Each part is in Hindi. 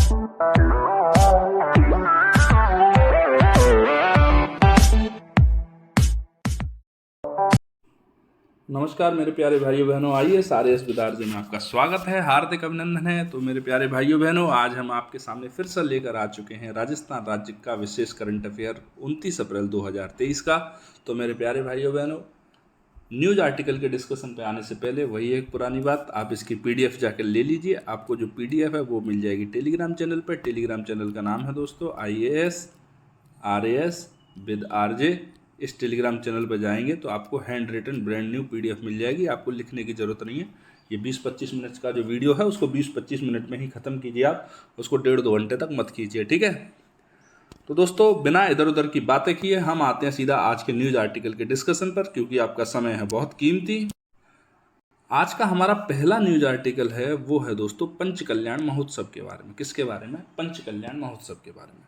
नमस्कार मेरे प्यारे भाइयों बहनों, आइए सारे इस विदार्थ में आपका स्वागत है, हार्दिक अभिनंदन है। तो मेरे प्यारे भाइयों बहनों, आज हम आपके सामने फिर से लेकर आ चुके हैं राजस्थान राज्य का विशेष करंट अफेयर 29 अप्रैल 2023 का। तो मेरे प्यारे भाइयों बहनों, न्यूज़ आर्टिकल के डिस्कशन पे आने से पहले वही एक पुरानी बात, आप इसकी पीडीएफ जाकर ले लीजिए। आपको जो पीडीएफ है वो मिल जाएगी टेलीग्राम चैनल पर। टेलीग्राम चैनल का नाम है दोस्तों IAS RAS विद RJ। इस टेलीग्राम चैनल पर जाएंगे तो आपको handwritten brand new PDF मिल जाएगी, आपको लिखने की ज़रूरत नहीं है। ये 20-25 मिनट का जो वीडियो है उसको 20-25 मिनट में ही ख़त्म कीजिए, आप उसको 1.5-2 घंटे तक मत कीजिए, ठीक है। तो दोस्तों, बिना इधर उधर की बातें किए हम आते हैं सीधा आज के न्यूज़ आर्टिकल के डिस्कशन पर, क्योंकि आपका समय है बहुत कीमती। आज का हमारा पहला न्यूज़ आर्टिकल है वो है दोस्तों पंच कल्याण महोत्सव के बारे में। किसके बारे में? पंच कल्याण महोत्सव के बारे में।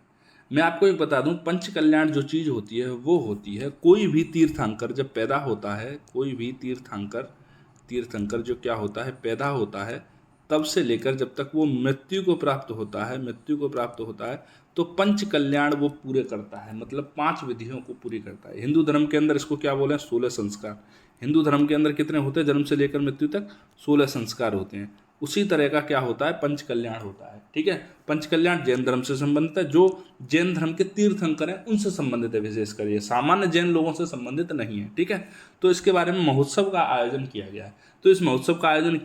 मैं आपको एक बता दूं, पंच कल्याण जो चीज़ होती है वो होती है कोई भी तीर्थंकर जब पैदा होता है, कोई भी तीर्थंकर जो क्या होता है, पैदा होता है, तब से लेकर जब तक वो मृत्यु को प्राप्त होता है तो पंच कल्याण वो पूरे करता है, मतलब 5 विधियों को पूरी करता है। हिंदू धर्म के अंदर इसको क्या बोले हैं? 16 संस्कार। हिंदू धर्म के अंदर कितने होते हैं? जन्म से लेकर मृत्यु तक 16 संस्कार होते हैं। उसी तरह का क्या होता है? पंच कल्याण होता है, ठीक है। पंच कल्याण जैन धर्म से संबंधित है, जो जैन धर्म के तीर्थंकर हैं उनसे संबंधित है, विशेषकर ये सामान्य जैन लोगों से संबंधित नहीं है, ठीक है। तो इसके बारे में महोत्सव का आयोजन किया गया है। तो इस महोत्सव का आयोजन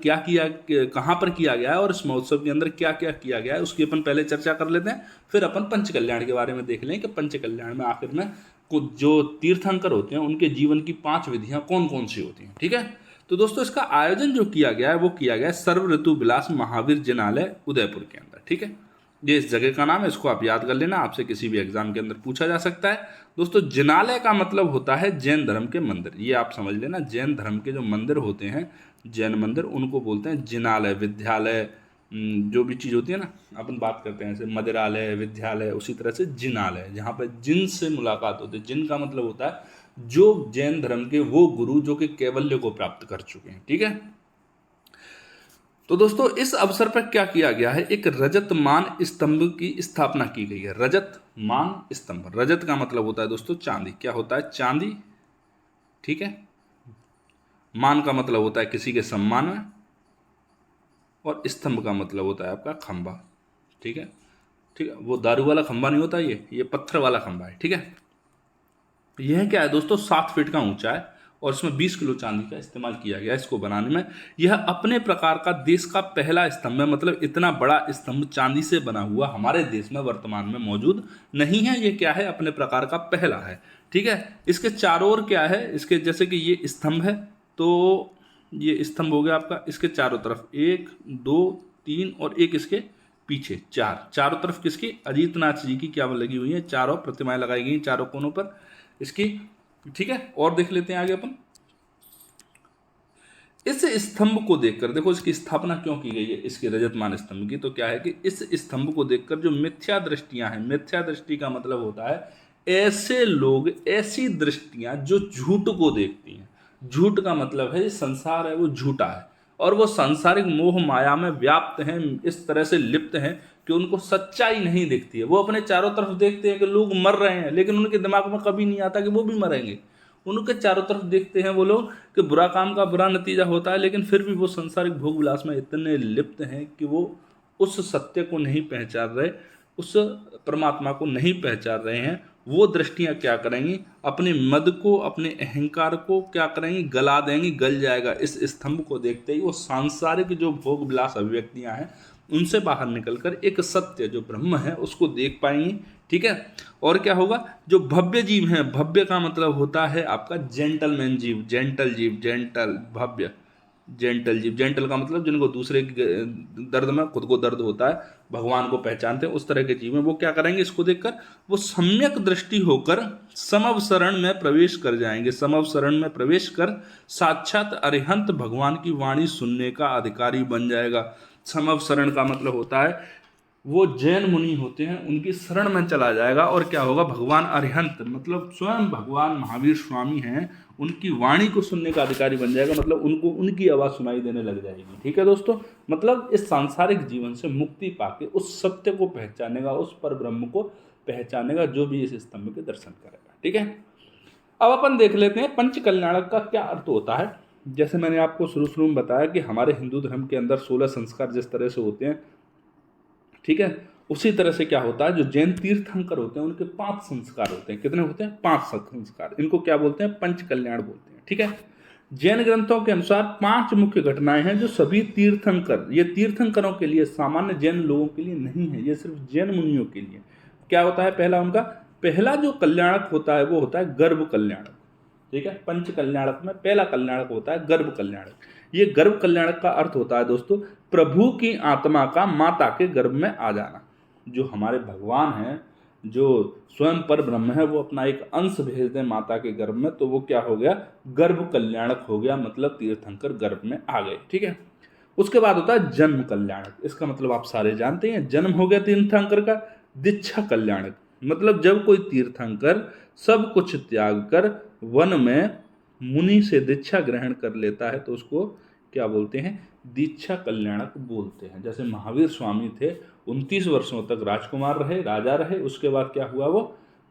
कहाँ पर किया गया है और इस महोत्सव के अंदर क्या क्या किया गया है उसकी अपन पहले चर्चा कर लेते हैं, फिर अपन पंच कल्याण के बारे में देख लें कि पंच कल्याण में आखिर में जो तीर्थंकर होते हैं उनके जीवन की 5 विधियां कौन कौन सी होती हैं, ठीक है। तो दोस्तों, इसका आयोजन जो किया गया है वो किया गया है सर्व ऋतु विलास महावीर जिनालय उदयपुर के अंदर, ठीक है। ये इस जगह का नाम है, इसको आप याद कर लेना, आपसे किसी भी एग्जाम के अंदर पूछा जा सकता है। दोस्तों, जिनालय का मतलब होता है जैन धर्म के मंदिर, ये आप समझ लेना। जैन धर्म के जो मंदिर होते हैं, जैन मंदिर, उनको बोलते हैं जिनालय। विद्यालय जो भी चीज़ होती है ना, अपन बात करते हैं जैसे मंदिरालय, विद्यालय, उसी तरह से जिनालय, जहाँ पर जिन से मुलाकात होती है। जिन का मतलब होता है जो जैन धर्म के वो गुरु जो कि कैवल्य को प्राप्त कर चुके हैं, ठीक है। तो दोस्तों, इस अवसर पर क्या किया गया है? एक रजत मान स्तंभ की स्थापना की गई है। रजत मान स्तंभ, रजत का मतलब होता है दोस्तों चांदी। क्या होता है? चांदी, ठीक है। मान का मतलब होता है किसी के सम्मान में, और स्तंभ का मतलब होता है आपका खंभा, ठीक है। ठीक है, वो दारू वाला खंभा नहीं होता, ये पत्थर वाला खंभा है, ठीक है। यह क्या है दोस्तों? 7 फीट का ऊंचा है और इसमें 20 किलो चांदी का इस्तेमाल किया गया इसको बनाने में। यह अपने प्रकार का देश का पहला स्तंभ है, मतलब इतना बड़ा स्तंभ चांदी से बना हुआ हमारे देश में वर्तमान में मौजूद नहीं है। ये क्या है? अपने प्रकार का पहला है, ठीक है। इसके चारों ओर क्या है? इसके जैसे कि ये स्तंभ है, तो ये स्तंभ हो गया आपका, इसके चारों तरफ 1 2 3 और एक इसके पीछे 4, चारों तरफ किसकी? अजीतनाथ जी की क्या लगी हुई है? चारों प्रतिमाएं लगाई गई चारों कोनों पर इसकी, ठीक है। और देख लेते हैं आगे अपन। इस स्तंभ को देखकर, देखो इसकी स्थापना क्यों की गई है इसके रजतमान स्तंभ की, तो क्या है कि इस स्तंभ को देखकर जो मिथ्या दृष्टियां हैं, मिथ्या दृष्टि का मतलब होता है ऐसे लोग, ऐसी दृष्टियां जो झूठ को देखती हैं। झूठ का मतलब है संसार है वो झूठा है और वो सांसारिक मोह माया में व्याप्त हैं, इस तरह से लिप्त हैं कि उनको सच्चाई नहीं दिखती है। वो अपने चारों तरफ देखते हैं कि लोग मर रहे हैं, लेकिन उनके दिमाग में कभी नहीं आता कि वो भी मरेंगे। उनके चारों तरफ देखते हैं वो लोग कि बुरा काम का बुरा नतीजा होता है, लेकिन फिर भी वो संसारिक भोग विलास में इतने लिप्त हैं कि वो उस सत्य को नहीं पहचान रहे, उस परमात्मा को नहीं पहचान रहे हैं। वो दृष्टियां क्या करेंगी? अपने मद को, अपने अहंकार को क्या करेंगी? गला देंगी, गल जाएगा। इस स्तंभ को देखते ही वो सांसारिक जो भोग विलास अभिव्यक्तियां हैं उनसे बाहर निकलकर एक सत्य जो ब्रह्म है उसको देख पाएंगे, ठीक है। और क्या होगा? जो भव्य जीव हैं, भव्य का मतलब होता है आपका जेंटलमैन जीव, जेंटल जीव, जेंटल, भव्य, जेंटल जीव। जेंटल का मतलब जिनको दूसरे के दर्द में खुद को दर्द होता है, भगवान को पहचानते हैं, उस तरह के जीव हैं। वो क्या करेंगे? इसको देखकर वो सम्यक दृष्टि होकर समवसरण में प्रवेश कर जाएंगे। समवसरण में प्रवेश कर साक्षात अरिहंत भगवान की वाणी सुनने का अधिकारी बन जाएगा। समवसरण का मतलब होता है वो जैन मुनि होते हैं उनकी शरण में चला जाएगा और क्या होगा, भगवान अरिहंत मतलब स्वयं भगवान महावीर स्वामी हैं उनकी वाणी को सुनने का अधिकारी बन जाएगा, मतलब उनको उनकी आवाज़ सुनाई देने लग जाएगी। ठीक है दोस्तों, मतलब इस सांसारिक जीवन से मुक्ति पाके उस सत्य को पहचानेगा, उस पर ब्रह्म को पहचानेगा जो भी इस स्तंभ के दर्शन करेगा। ठीक है, अब अपन देख लेते हैं पंच कल्याणक का क्या अर्थ होता है। जैसे मैंने आपको शुरू में बताया कि हमारे हिंदू धर्म के अंदर 16 संस्कार जिस तरह से होते हैं, ठीक है, उसी तरह से क्या होता है, जो जैन तीर्थंकर होते हैं उनके 5 संस्कार होते हैं। कितने होते हैं? 5 संस्कार। इनको क्या बोलते हैं? पंच कल्याण बोलते हैं। ठीक है, जैन ग्रंथों के अनुसार 5 मुख्य घटनाएं हैं जो सभी तीर्थंकर, ये तीर्थंकरों के लिए, सामान्य जैन लोगों के लिए नहीं है, ये सिर्फ जैन मुनियों के लिए। क्या होता है? पहला जो कल्याणक होता है वो होता है गर्भ कल्याणक। ठीक है, पंच कल्याणक में पहला कल्याणक होता है गर्भ कल्याणक। ये गर्भ कल्याणक का अर्थ होता है दोस्तों, प्रभु की आत्मा का माता के गर्भ में आ जाना। जो हमारे भगवान हैं, जो स्वयं पर ब्रह्म है, वो अपना एक अंश भेज दें माता के गर्भ में, तो वो क्या हो गया? गर्भ कल्याणक हो गया, मतलब तीर्थंकर गर्भ में आ गए। ठीक है, उसके बाद होता है जन्म कल्याणक। इसका मतलब आप सारे जानते हैं, जन्म हो गया तीर्थंकर का। दीक्षा कल्याणक मतलब जब कोई तीर्थंकर सब कुछ त्याग कर वन में मुनि से दीक्षा ग्रहण कर लेता है तो उसको क्या बोलते हैं? दीक्षा कल्याणक बोलते हैं। जैसे महावीर स्वामी थे, 29 वर्षों तक राजकुमार रहे, राजा रहे, उसके बाद क्या हुआ,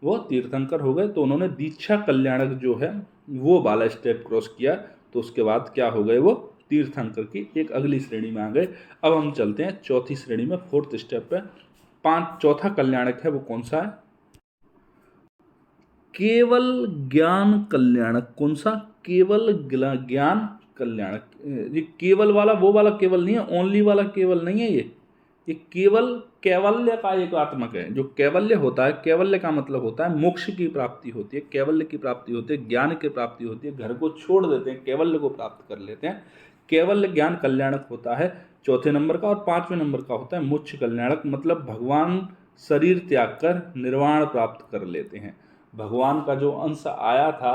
वो तीर्थंकर हो गए, तो उन्होंने दीक्षा कल्याणक जो है वो वाला स्टेप क्रॉस किया, तो उसके बाद क्या हो गए, वो तीर्थंकर की एक अगली श्रेणी में आ गए। अब हम चलते हैं चौथी श्रेणी में, 4th स्टेप पे। चौथा कल्याणक है वो कौन सा है? केवल ज्ञान कल्याणक। कौन सा? केवल ज्ञान कल्याणक। ये केवल वाला वो वाला केवल नहीं है, ओनली वाला केवल नहीं है, ये केवल कैवल्य का एक आत्मक है। जो कैवल्य होता है, कैवल्य का मतलब होता है मोक्ष की प्राप्ति होती है, कैवल्य की प्राप्ति होती है, ज्ञान की प्राप्ति होती है, घर को छोड़ देते हैं, कैवल्य को प्राप्त कर लेते हैं। केवल ज्ञान कल्याणक होता है चौथे नंबर का। और 5वें नंबर का होता है मोक्ष कल्याणक, मतलब भगवान शरीर त्याग कर निर्वाण प्राप्त कर लेते हैं। भगवान का जो अंश आया था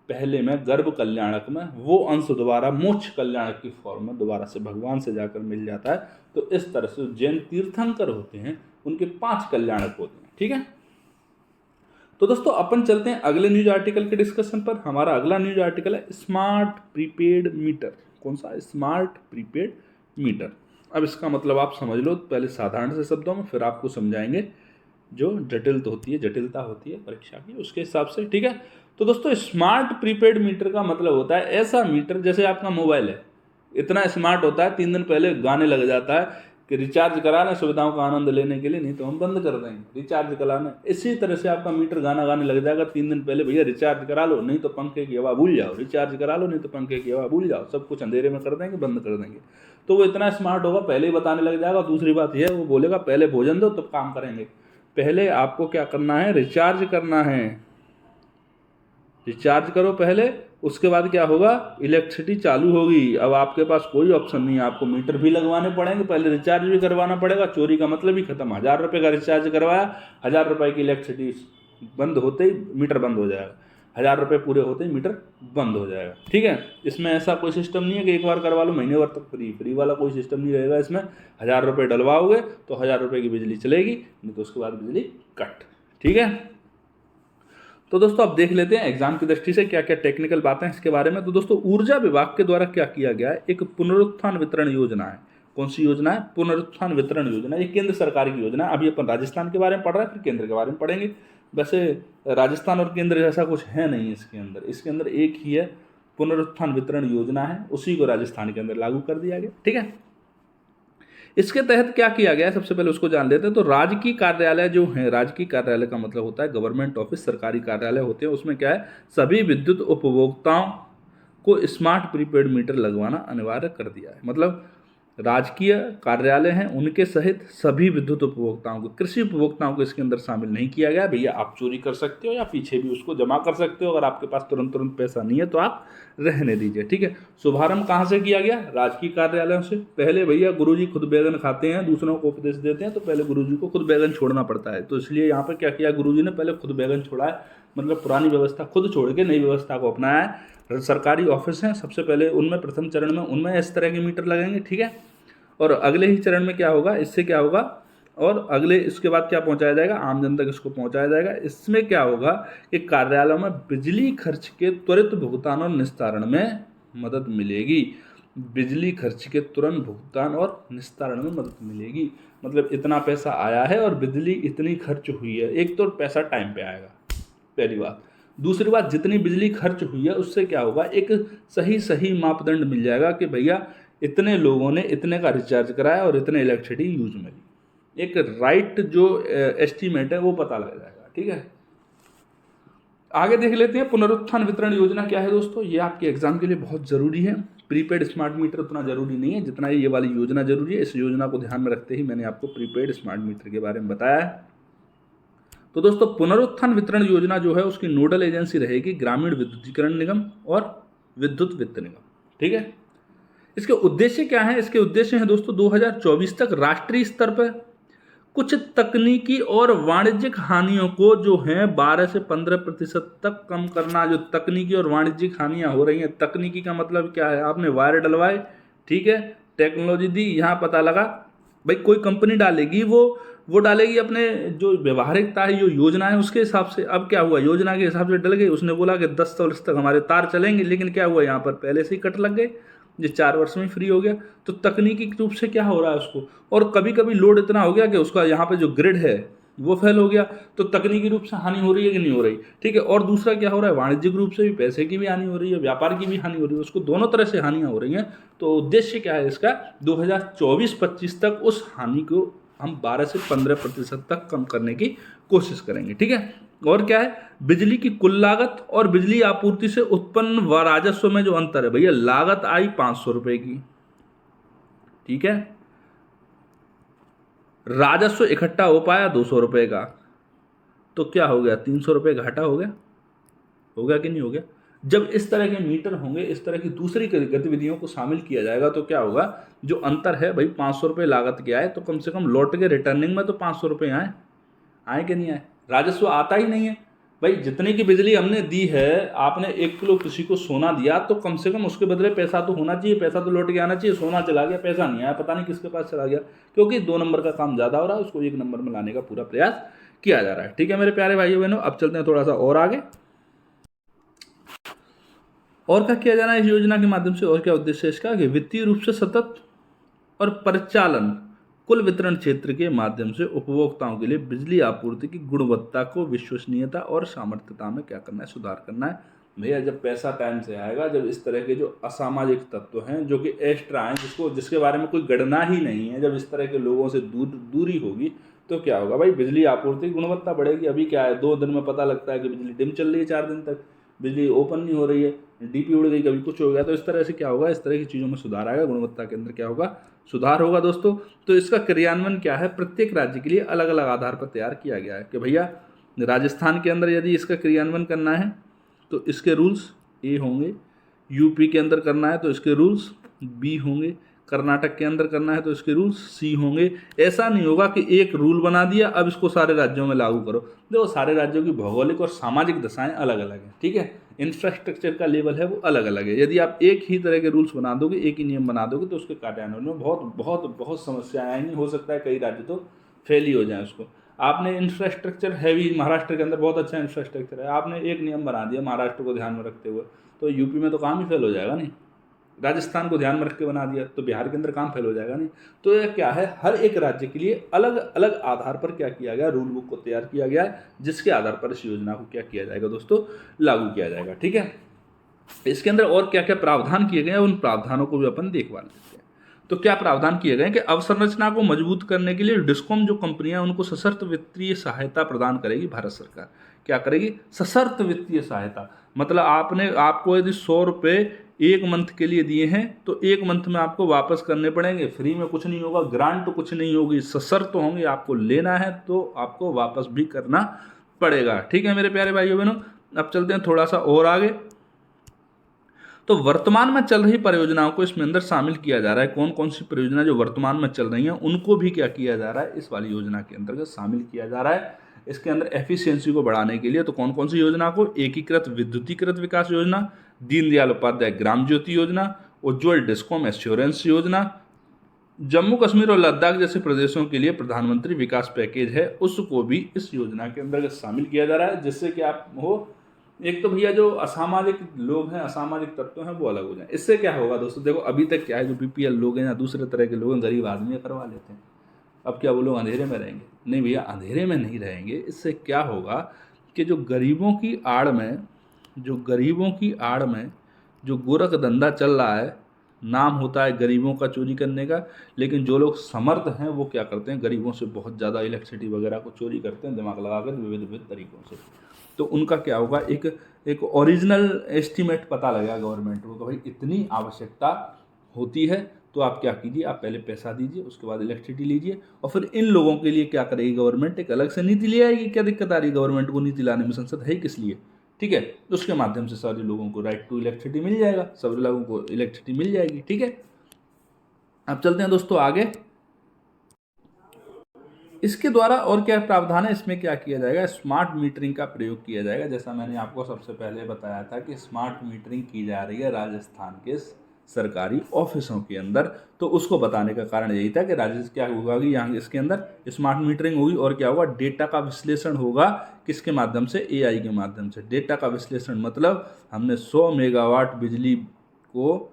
पहले में गर्भ कल्याणक में, वो अंश दोबारा मोक्ष कल्याणक की फॉर्म में दोबारा से भगवान से जाकर मिल जाता है। तो इस तरह से जैन तीर्थंकर होते हैं उनके 5 कल्याणक होते हैं। ठीक है, तो दोस्तों अपन चलते हैं अगले न्यूज आर्टिकल के डिस्कशन पर। हमारा अगला न्यूज आर्टिकल है स्मार्ट प्रीपेड मीटर। कौन सा? Smart prepaid meter. अब इसका मतलब आप समझ लो पहले साधारण से शब्दों में, फिर आपको समझाएंगे जो जटिलता होती है परीक्षा की, उसके हिसाब से। ठीक है, तो दोस्तों स्मार्ट प्रीपेड मीटर का मतलब होता है ऐसा मीटर, जैसे आपका मोबाइल है, इतना स्मार्ट होता है 3 दिन पहले गाने लग जाता है कि रिचार्ज कराना सुविधाओं का आनंद लेने के लिए, नहीं तो हम बंद कर देंगे रिचार्ज कराना। इसी तरह से आपका मीटर गाना गाने लग जाएगा 3 दिन पहले, भैया रिचार्ज करा लो नहीं तो पंखे की हवा भूल जाओ, रिचार्ज करा लो नहीं तो पंखे की हवा भूल जाओ, सब कुछ अंधेरे में कर देंगे, बंद कर देंगे। तो वो इतना स्मार्ट होगा, पहले ही बताने लग जाएगा। दूसरी बात यह है, वो बोलेगा पहले भोजन दो तब काम करेंगे। पहले आपको क्या करना है? रिचार्ज करना है, रिचार्ज करो पहले, उसके बाद क्या होगा? इलेक्ट्रिसिटी चालू होगी। अब आपके पास कोई ऑप्शन नहीं है, आपको मीटर भी लगवाने पड़ेंगे, पहले रिचार्ज भी करवाना पड़ेगा। चोरी का मतलब ही खत्म। 1000 रुपये का रिचार्ज करवाया, 1000 रुपये की इलेक्ट्रिसिटी बंद होते ही मीटर बंद हो जाएगा, 1000 रुपये पूरे होते ही मीटर बंद हो जाएगा। ठीक है, इसमें ऐसा कोई सिस्टम नहीं है कि एक बार करवा लो महीने भर तक फ्री वाला कोई सिस्टम नहीं रहेगा इसमें। 1000 रुपये डलवाओगे तो 1000 रुपये की बिजली चलेगी, नहीं तो उसके बाद बिजली कट। ठीक है, तो दोस्तों अब देख लेते हैं एग्जाम की दृष्टि से क्या क्या टेक्निकल बातें हैं इसके बारे में। तो दोस्तों ऊर्जा विभाग के द्वारा क्या किया गया है, एक पुनरुत्थान वितरण योजना है। कौन सी योजना है? पुनरुत्थान वितरण योजना। ये केंद्र सरकार की योजना है। अभी अपन राजस्थान के बारे में पढ़ रहे हैं, फिर केंद्र के बारे में पढ़ेंगे। वैसे राजस्थान और केंद्र जैसा कुछ है नहीं इसके अंदर एक ही है, पुनरुत्थान वितरण योजना है, उसी को राजस्थान के अंदर लागू कर दिया गया। ठीक है, इसके तहत क्या किया गया है सबसे पहले उसको जान लेते हैं। तो राजकीय कार्यालय जो है, राजकीय कार्यालय का मतलब होता है गवर्नमेंट ऑफिस, सरकारी कार्यालय होते हैं, उसमें क्या है, सभी विद्युत उपभोक्ताओं को स्मार्ट प्रीपेड मीटर लगवाना अनिवार्य कर दिया है। मतलब राजकीय कार्यालय हैं उनके सहित सभी विद्युत उपभोक्ताओं को, कृषि उपभोक्ताओं को इसके अंदर शामिल नहीं किया गया। भैया आप चोरी कर सकते हो या पीछे भी उसको जमा कर सकते हो, अगर आपके पास तुरंत पैसा नहीं है तो आप रहने दीजिए। ठीक है, शुभारंभ कहाँ से किया गया? राजकीय कार्यालयों से। पहले भैया गुरुजी खुद बैगन खाते हैं, दूसरों को उपदेश देते हैं, तो पहले गुरुजी को खुद बैगन छोड़ना पड़ता है। तो इसलिए यहाँ पर क्या किया गुरुजी ने, पहले खुद बैगन छोड़ा है, मतलब पुरानी व्यवस्था खुद छोड़ के नई व्यवस्था को अपनाया है। सरकारी ऑफिस हैं, सबसे पहले उनमें प्रथम चरण में उनमें इस तरह के मीटर लगेंगे। ठीक है, और अगले ही चरण में क्या होगा, इससे क्या होगा, और अगले इसके बाद क्या पहुंचाया जाएगा, आम जनता तक इसको पहुंचाया जाएगा। इसमें क्या होगा कि कार्यालयों में बिजली खर्च के त्वरित भुगतान और निस्तारण में मदद मिलेगी। बिजली खर्च के तुरंत भुगतान और निस्तारण में मदद मिलेगी, मतलब इतना पैसा आया है और बिजली इतनी खर्च हुई है। एक तो पैसा टाइम पे आएगा, पहली बात। दूसरी बात, जितनी बिजली खर्च हुई है उससे क्या होगा, एक सही मापदंड मिल जाएगा कि भैया इतने लोगों ने इतने का रिचार्ज कराया और इतने इलेक्ट्रिसिटी यूज में ली। एक राइट जो एस्टीमेट है वो पता लग जाएगा। ठीक है, आगे देख लेते हैं पुनरुत्थान वितरण योजना क्या है दोस्तों। ये आपके एग्जाम के लिए बहुत ज़रूरी है। प्रीपेड स्मार्ट मीटर उतना ज़रूरी नहीं है जितना ये वाली योजना जरूरी है। इस योजना को ध्यान में रखते ही मैंने आपको प्रीपेड स्मार्ट मीटर के बारे में बताया है। तो दोस्तों पुनरुत्थान वितरण योजना जो है उसकी नोडल एजेंसी रहेगी ग्रामीण विद्युतीकरण निगम और विद्युत वित्त निगम। ठीक है, इसके उद्देश्य क्या है, इसके उद्देश्य हैं दोस्तों 2024 तक राष्ट्रीय स्तर पर कुछ तकनीकी और वाणिज्यिक हानियों को जो है 12 से 15% तक कम करना। जो तकनीकी और वाणिज्यिक हानियां हो रही हैं, तकनीकी का मतलब क्या है, आपने वायर डलवाए, ठीक है, टेक्नोलॉजी दी, यहाँ पता लगा भाई कोई कंपनी डालेगी, वो डालेगी अपने जो व्यवहारिकता है, जो योजना है उसके हिसाब से। अब क्या हुआ, योजना के हिसाब से डल गई, उसने बोला कि 10 वर्ष तक हमारे तार चलेंगे, लेकिन क्या हुआ, यहाँ पर पहले से ही कट लग गए, ये 4 वर्ष में फ्री हो गया। तो तकनीकी रूप से क्या हो रहा है उसको, और कभी कभी लोड इतना हो गया कि उसका यहाँ पे जो ग्रिड है वो फेल हो गया, तो तकनीकी रूप से हानि हो रही है कि नहीं हो रही। ठीक है, और दूसरा क्या हो रहा है, वाणिज्यिक रूप से भी पैसे की भी हानि हो रही है, व्यापार की भी हानि हो रही है, उसको दोनों तरह से हानियां हो रही हैं। तो उद्देश्य क्या है इसका, 2024-25 तक उस हानि को हम 12 से 15% तक कम करने की कोशिश करेंगे। ठीक है, और क्या है, बिजली की कुल लागत और बिजली आपूर्ति से उत्पन्न व राजस्व में जो अंतर है, भैया लागत आई 500 रुपए की, ठीक है, राजस्व इकट्ठा हो पाया 200 रुपए का, तो क्या हो गया, 300 रुपए घाटा हो गया कि नहीं हो गया। जब इस तरह के मीटर होंगे, इस तरह की दूसरी गतिविधियों को शामिल किया जाएगा तो क्या होगा, जो अंतर है भाई 500 रुपये लागत के आए, तो कम से कम लौट के रिटर्निंग में तो 500 रुपये आए कि नहीं आए। राजस्व आता ही नहीं है भाई, जितने की बिजली हमने दी है, आपने 1 किलो किसी को सोना दिया तो कम से कम उसके बदले पैसा तो होना चाहिए, पैसा तो लौट के आना चाहिए। सोना चला गया, पैसा नहीं आया, पता नहीं किसके पास चला गया, क्योंकि 2 नंबर का काम ज़्यादा हो रहा है, उसको 1 नंबर में लाने का पूरा प्रयास किया जा रहा है। ठीक है मेरे प्यारे भाइयों बहनों, अब चलते हैं थोड़ा सा और आगे। और क्या किया जाना है इस योजना के माध्यम से, और क्या उद्देश्य है इसका, कि वित्तीय रूप से सतत और परिचालन कुल वितरण क्षेत्र के माध्यम से उपभोक्ताओं के लिए बिजली आपूर्ति की गुणवत्ता को विश्वसनीयता और सामर्थ्यता में क्या करना है, सुधार करना है। भैया जब पैसा टाइम से आएगा, जब इस तरह के जो असामाजिक तत्व हैं जो कि एक्स्ट्रा हैं, जिसके बारे में कोई गणना ही नहीं है, जब इस तरह के लोगों से दूरी होगी तो क्या होगा भाई, बिजली आपूर्ति की गुणवत्ता बढ़ेगी। अभी क्या है, 2 दिन में पता लगता है कि बिजली डिम चल रही है, 4 दिन तक बिजली ओपन नहीं हो रही है, डीपी उड़ गई, कभी कुछ हो गया। तो इस तरह से क्या होगा, इस तरह की चीज़ों में सुधार आएगा, गुणवत्ता के अंदर क्या होगा, सुधार होगा दोस्तों। तो इसका क्रियान्वयन क्या है, प्रत्येक राज्य के लिए अलग अलग आधार पर तैयार किया गया है कि भैया राजस्थान के अंदर यदि इसका क्रियान्वयन करना है तो इसके रूल्स ए होंगे, यूपी के अंदर करना है तो इसके रूल्स बी होंगे, कर्नाटक के अंदर करना है तो इसके रूल्स सी होंगे। ऐसा नहीं होगा कि एक रूल बना दिया अब इसको सारे राज्यों में लागू करो। देखो सारे राज्यों की भौगोलिक और सामाजिक दशाएं अलग अलग हैं, ठीक है, इंफ्रास्ट्रक्चर का लेवल है वो अलग अलग है। यदि आप एक ही तरह के रूल्स बना दोगे, एक ही नियम बना दोगे, तो उसके कार्यान्वयन में बहुत बहुत बहुत समस्याएं आएंगी। हो सकता है कई राज्य तो फेल ही हो जाए उसको। आपने इंफ्रास्ट्रक्चर हैवी, महाराष्ट्र के अंदर बहुत अच्छा इंफ्रास्ट्रक्चर है, आपने एक नियम बना दिया महाराष्ट्र को ध्यान में रखते हुए, तो यूपी में तो काम ही फेल हो जाएगा नहीं। राजस्थान को ध्यान में रख के बना दिया तो बिहार के अंदर काम फेल हो जाएगा नहीं। तो यह क्या है, हर एक राज्य के लिए अलग अलग आधार पर क्या किया गया, रूल बुक को तैयार किया गया है, जिसके आधार पर इस योजना को क्या किया जाएगा दोस्तों, लागू किया जाएगा। ठीक है, इसके अंदर और क्या क्या प्रावधान किए गए हैं, उन प्रावधानों को भी अपन देखवा लेते हैं। तो क्या प्रावधान किए गए हैं कि अवसंरचना को मजबूत करने के लिए डिस्कॉम जो कंपनियां उनको सशर्त वित्तीय सहायता प्रदान करेगी भारत सरकार। क्या करेगी, सशर्त वित्तीय सहायता। मतलब आपको यदि 100 रुपये 1 मंथ के लिए दिए हैं तो 1 मंथ में आपको वापस करने पड़ेंगे। फ्री में कुछ नहीं होगा, ग्रांट तो कुछ नहीं होगी, सशर्त होंगी, आपको लेना है तो आपको वापस भी करना पड़ेगा। ठीक है मेरे प्यारे भाइयों बहनों, अब चलते हैं थोड़ा सा और आगे। तो वर्तमान में चल रही परियोजनाओं को इसमें अंदर शामिल किया जा रहा है। कौन कौन सी परियोजना जो वर्तमान में चल रही हैं उनको भी क्या किया जा रहा है, इस वाली योजना के अंतर्गत शामिल किया जा रहा है। इसके अंदर एफिशिएंसी को बढ़ाने के लिए तो कौन कौन सी योजना को, एकीकृत विद्युतीकृत विकास योजना, दीनदयाल उपाध्याय ग्राम ज्योति योजना, उज्ज्वल डिस्कॉम एश्योरेंस योजना, जम्मू कश्मीर और लद्दाख जैसे प्रदेशों के लिए प्रधानमंत्री विकास पैकेज है, उसको भी इस योजना के अंतर्गत शामिल किया जा रहा है, जिससे कि आप हो एक तो भैया जो असामाजिक लोग हैं, असामाजिक तत्व हैं, वो अलग हो जाए। इससे क्या होगा दोस्तों, देखो अभी तक क्या है, जो बीपीएल लोग हैं या दूसरे तरह के लोग हैं, गरीब आदमी करवा लेते हैं। अब क्या वो लोग अंधेरे में रहेंगे? नहीं भैया, अंधेरे में नहीं रहेंगे। इससे क्या होगा कि जो गरीबों की आड़ में जो गोरख धंधा चल रहा है, नाम होता है गरीबों का चोरी करने का, लेकिन जो लोग समर्थ हैं वो क्या करते हैं, गरीबों से बहुत ज़्यादा इलेक्ट्रिसिटी वगैरह को चोरी करते हैं दिमाग लगाकर विविध विविध तरीक़ों से। तो उनका क्या होगा, एक ओरिजिनल एस्टीमेट पता लगेगा गवर्नमेंट को कि भाई इतनी आवश्यकता होती है, तो आप क्या कीजिए, आप पहले पैसा दीजिए, उसके बाद इलेक्ट्रिसिटी लीजिए, और फिर इन लोगों के लिए क्या करेगी गवर्नमेंट, एक अलग से नीति ले आएगी। क्या दिक्कत आ रही है गवर्नमेंट को नीति लाने में? संसद है किस लिए? ठीक है, उसके माध्यम से सारे लोगों को राइट टू इलेक्ट्रिसिटी मिल जाएगा, सभी लोगों को इलेक्ट्रिसिटी मिल जाएगी। ठीक है, अब चलते हैं दोस्तों आगे। इसके द्वारा और क्या प्रावधान है, इसमें क्या किया जाएगा, स्मार्ट मीटरिंग का प्रयोग किया जाएगा। जैसा मैंने आपको सबसे पहले बताया था कि स्मार्ट मीटरिंग की जा रही है राजस्थान के सरकारी ऑफिसों के अंदर। तो उसको बताने का कारण यही था कि राजस्थान क्या होगा कि यहाँ इसके अंदर स्मार्ट मीटरिंग होगी, और क्या होगा, डेटा का विश्लेषण होगा। किसके माध्यम से? एआई के माध्यम से। डेटा का विश्लेषण मतलब हमने 100 मेगावाट बिजली को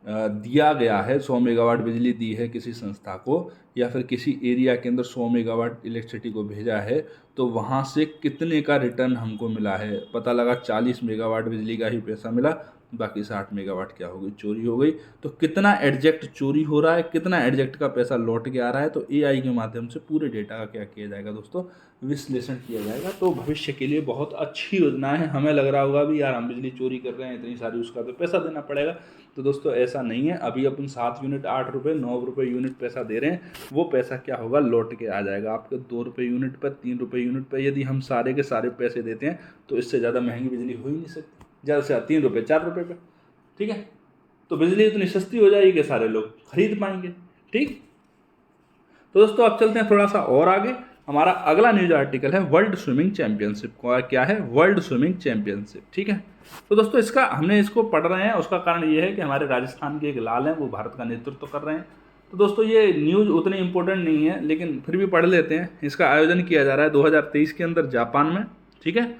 दिया गया है, 100 मेगावाट बिजली दी है किसी संस्था को, या फिर किसी एरिया के अंदर 100 मेगावाट इलेक्ट्रिसिटी को भेजा है, तो वहाँ से कितने का रिटर्न हमको मिला है। पता लगा 40 मेगावाट बिजली का ही पैसा मिला, बाकी 60 मेगावाट क्या हो गई, चोरी हो गई। तो कितना एडजेक्ट चोरी हो रहा है, कितना एडजेक्ट का पैसा लौट के आ रहा है, तो एआई के माध्यम से पूरे डेटा का क्या किया जाएगा दोस्तों, विश्लेषण किया जाएगा। तो भविष्य के लिए बहुत अच्छी योजना है। हमें लग रहा होगा भी यार हम बिजली चोरी कर रहे हैं इतनी सारी, उसका तो पैसा देना पड़ेगा। तो दोस्तों ऐसा नहीं है, अभी अपन 7 यूनिट 8 रुपये 9 रुपये यूनिट पैसा दे रहे हैं, वो पैसा क्या होगा, लौट के आ जाएगा आपके 2 रुपये यूनिट पर, 3 रुपये यूनिट पर। यदि हम सारे के सारे पैसे देते हैं तो इससे ज़्यादा महंगी बिजली हो ही नहीं सकती, ज़्यादा से ज़्यादा 3 रुपये 4 रुपये पर। ठीक है, तो बिजली इतनी सस्ती हो जाएगी कि सारे लोग खरीद पाएंगे। ठीक, तो दोस्तों अब चलते हैं थोड़ा सा और आगे। हमारा अगला न्यूज आर्टिकल है वर्ल्ड स्विमिंग चैंपियनशिप। क्या है? World swimming championship. ठीक है, तो दोस्तों हमने इसको पढ़ रहे हैं, उसका कारण ये है कि हमारे राजस्थान के एक लाल हैं, वो भारत का नेतृत्व कर रहे हैं। तो दोस्तों ये न्यूज़ उतनी इंपॉर्टेंट नहीं है, लेकिन फिर भी पढ़ लेते हैं। इसका आयोजन किया जा रहा है 2023 के अंदर जापान में। ठीक है,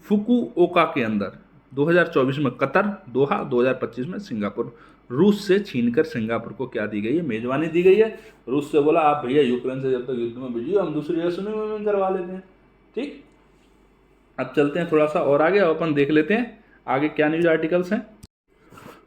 फुकुओका के अंदर, 2024 में कतर, दोहा, 2025 में सिंगापुर। रूस से छीनकर सिंगापुर को क्या दी गई है, मेजबानी दी गई है। रूस से बोला आप भैया यूक्रेन से जब तक युद्ध में बिजी हो, हम दूसरी जगह स्विमिंग करवा लेते हैं। ठीक, अब चलते हैं थोड़ा सा और आगे, अपन देख लेते हैं आगे क्या न्यूज आर्टिकल्स हैं।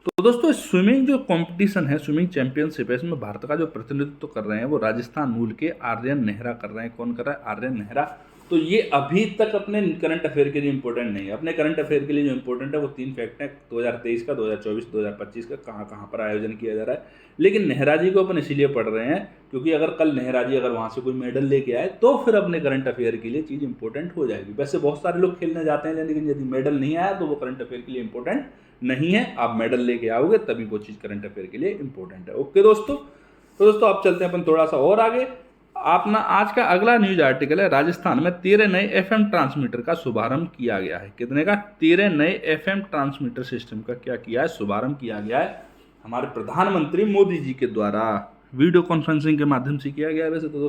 तो दोस्तों स्विमिंग जो कंपटीशन है, स्विमिंग चैंपियनशिप है, इसमें भारत का जो प्रतिनिधित्व कर रहे हैं वो राजस्थान मूल के आर्यन नेहरा कर रहे हैं। कौन कर रहा है? आर्यन नेहरा। तो ये अभी तक अपने करंट अफेयर के लिए इंपॉर्टेंट नहीं है। अपने करंट अफेयर के लिए जो इंपॉर्टेंट है वो 3 फैक्ट हैं, 2023 का, 2024, 2025 का, कहाँ कहाँ पर आयोजन किया जा रहा है। लेकिन नेहरा जी को अपन इसीलिए पढ़ रहे हैं क्योंकि अगर कल नेहरा जी अगर वहाँ से कोई मेडल लेके आए तो फिर अपने करंट अफेयर के लिए चीज़ इंपॉर्टेंट हो जाएगी। वैसे बहुत सारे लोग खेलने जाते हैं, लेकिन यदि मेडल नहीं आया तो वो करंट अफेयर के लिए इंपॉर्टेंट नहीं है। आप मेडल लेके आओगे तभी वो चीज़ करंट अफेयर के लिए इंपॉर्टेंट है। ओके दोस्तों, तो दोस्तों अब चलते हैं अपन थोड़ा सा और आगे। अपना आज का अगला न्यूज आर्टिकल है राजस्थान में 13 नए एफएम ट्रांसमीटर का शुभारंभ किया गया है। कितने का? 13 नए एफएम ट्रांसमीटर सिस्टम का क्या किया है? शुभारंभ किया गया है हमारे प्रधानमंत्री मोदी जी के द्वारा, वीडियो कॉन्फ्रेंसिंग के माध्यम से किया गया है। वैसे तो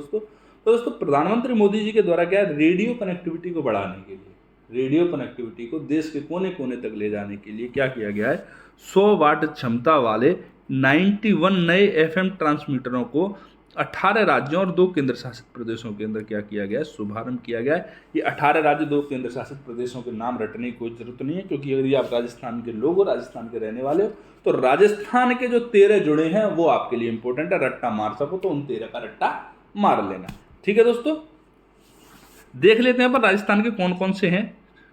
दोस्तों प्रधानमंत्री मोदी जी के द्वारा क्या है, रेडियो कनेक्टिविटी को बढ़ाने के लिए, रेडियो कनेक्टिविटी को देश के कोने कोने तक ले जाने के लिए क्या किया गया है, 100 वाट क्षमता वाले 91 नए एफएम ट्रांसमीटरों को 18 राज्यों और 2 केंद्र शासित प्रदेशों के अंदर क्या किया गया है, शुभारंभ किया गया है। ये 18 राज्य 2 केंद्र शासित प्रदेशों के नाम रटने की कोई जरूरत नहीं है, क्योंकि यदि आप राजस्थान के लोग हो, राजस्थान के रहने वाले हो, तो राजस्थान के जो 13 जुड़े हैं वो आपके लिए इंपॉर्टेंट है। रट्टा मार सको तो उन 13 का रट्टा मार लेना। ठीक है दोस्तों, देख लेते हैं पर राजस्थान के कौन कौन से हैं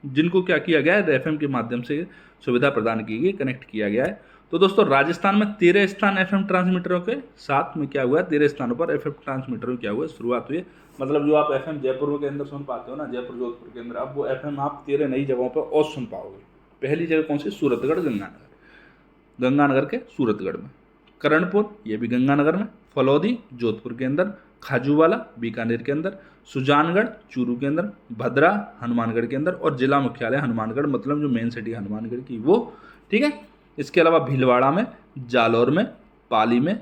जिनको क्या किया गया है, एफएम के माध्यम से सुविधा प्रदान की गई, कनेक्ट किया गया है। तो दोस्तों राजस्थान में 13 स्थान एफएम ट्रांसमीटरों के साथ में क्या हुआ है, 13 स्थानों पर एफएम ट्रांसमीटरों की क्या हुआ है, शुरुआत हुई है। मतलब जो आप एफएम जयपुर के अंदर सुन पाते हो ना, जयपुर जोधपुर के अंदर, अब वो एफएम आप 13 नई जगहों पर और सुन पाओगे। पहली जगह कौन सी? सूरतगढ़, गंगानगर के सूरतगढ़ में, करणपुर ये भी गंगानगर में, फलौदी जोधपुर के अंदर, खाजूवाला बीकानेर के अंदर, सुजानगढ़ चूरू के अंदर, भद्रा हनुमानगढ़ के अंदर, और जिला मुख्यालय हनुमानगढ़, मतलब जो मेन सिटी हनुमानगढ़ की वो। ठीक है, इसके अलावा भीलवाड़ा में, जालौर में, पाली में,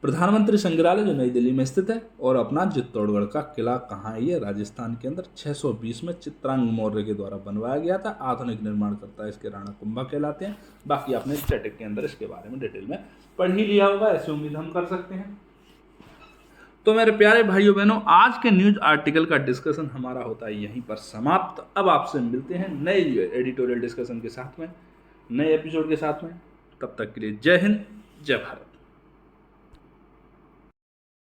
प्रधानमंत्री संग्रहालय जो नई दिल्ली में स्थित है, और अपना चित्तौड़गढ़ का किला कहाँ है, ये राजस्थान के अंदर 620 में चित्रांग मौर्य के द्वारा बनवाया गया था। आधुनिक निर्माणकर्ता इसके राणा कुंभा कहलाते हैं। बाकी आपने स्टैटिक के अंदर इसके बारे में डिटेल में पढ़ ही लिया होगा, ऐसी उम्मीद हम कर सकते हैं। तो मेरे प्यारे भाइयों बहनों, आज के न्यूज आर्टिकल का डिस्कशन हमारा होता है यहीं पर समाप्त। अब आपसे मिलते हैं नए एडिटोरियल डिस्कशन के साथ में, नए एपिसोड के साथ में। तब तक के लिए जय हिंद, जय भारत।